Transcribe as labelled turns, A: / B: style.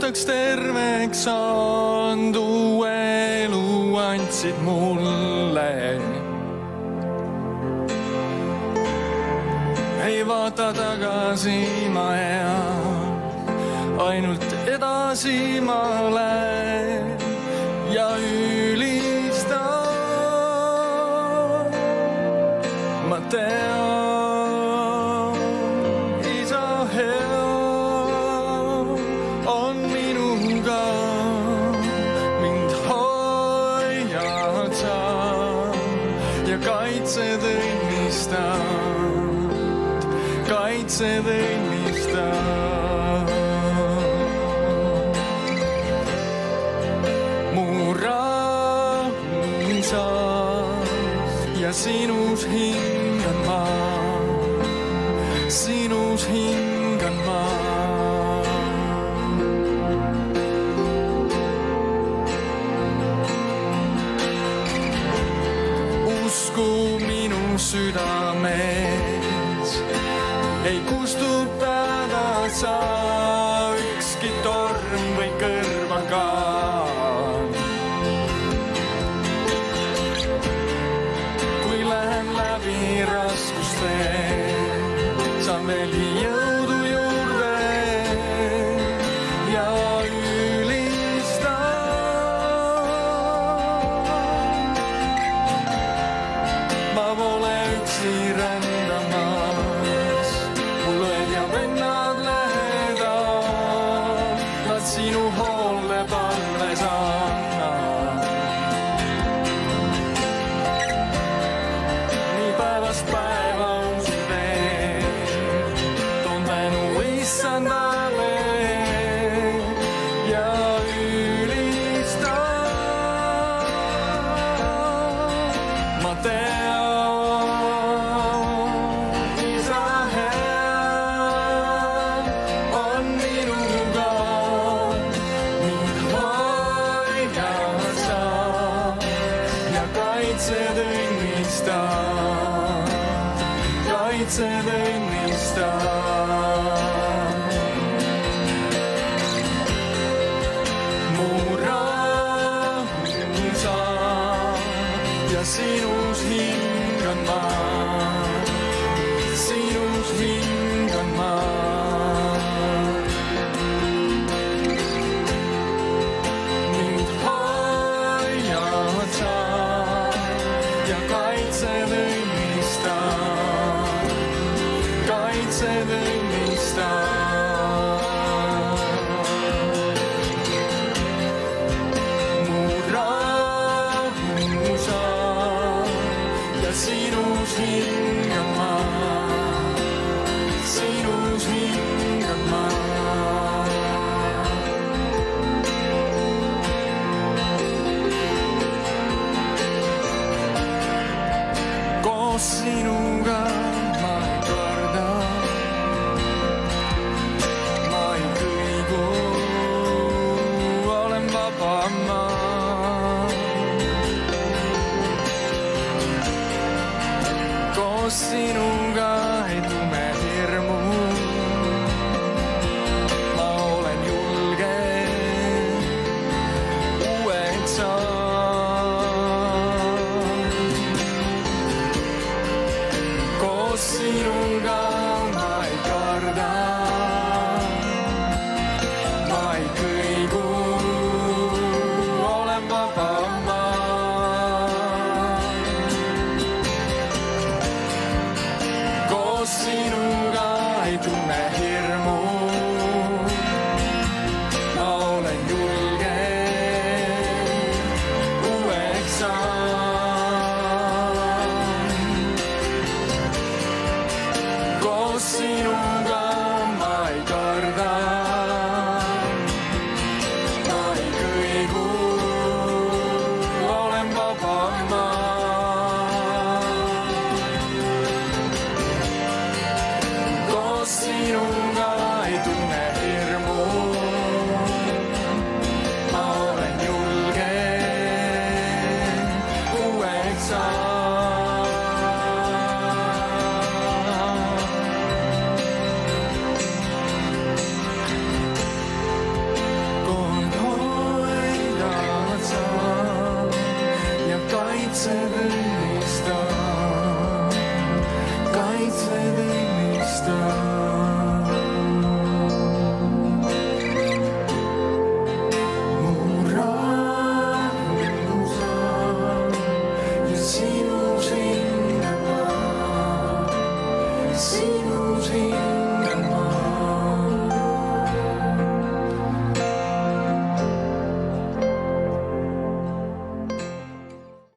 A: aastaks terveks saanud, uue elu andsid mulle. Ei vaata tagasi ma ea, ainult edasi ma lähen ja ülistan. Ma tean, isa hea on minuga, mind hoiad sa ja kaitsed õnnistad, kaitsed õnnistad. Mu rõõmsas ja sinus hingan ma, sinus hingan ma. Usku minu südames, ei kustutada saa ükski torm või kõrvaga. Kui lähen läbi raskuste, saan veel jõudu juurde ja ülistan. Ma pole üksi rändamas, mul õed ja vennad lähedal, nad sinu hoole palves annab. Nii päevast päeva usun veel, toon tänu issandale ja ülistan. Ma tean, isa hea on minuga, mind hoiad sa ja kaitsed õnnistad, kaitsed õnnistad. Mu rõõmsa ja sinus hingan ma, sinus hingan ma. Mind hoiad sa ja kaitsed õnnistad, kaitsed õnnistad. Mu rõõmsa ja sinus hingan ma, sinus hingan ma. Koos sinuga ma ei karda, ma ei kõigu, olen vaba ma. Koos sinuga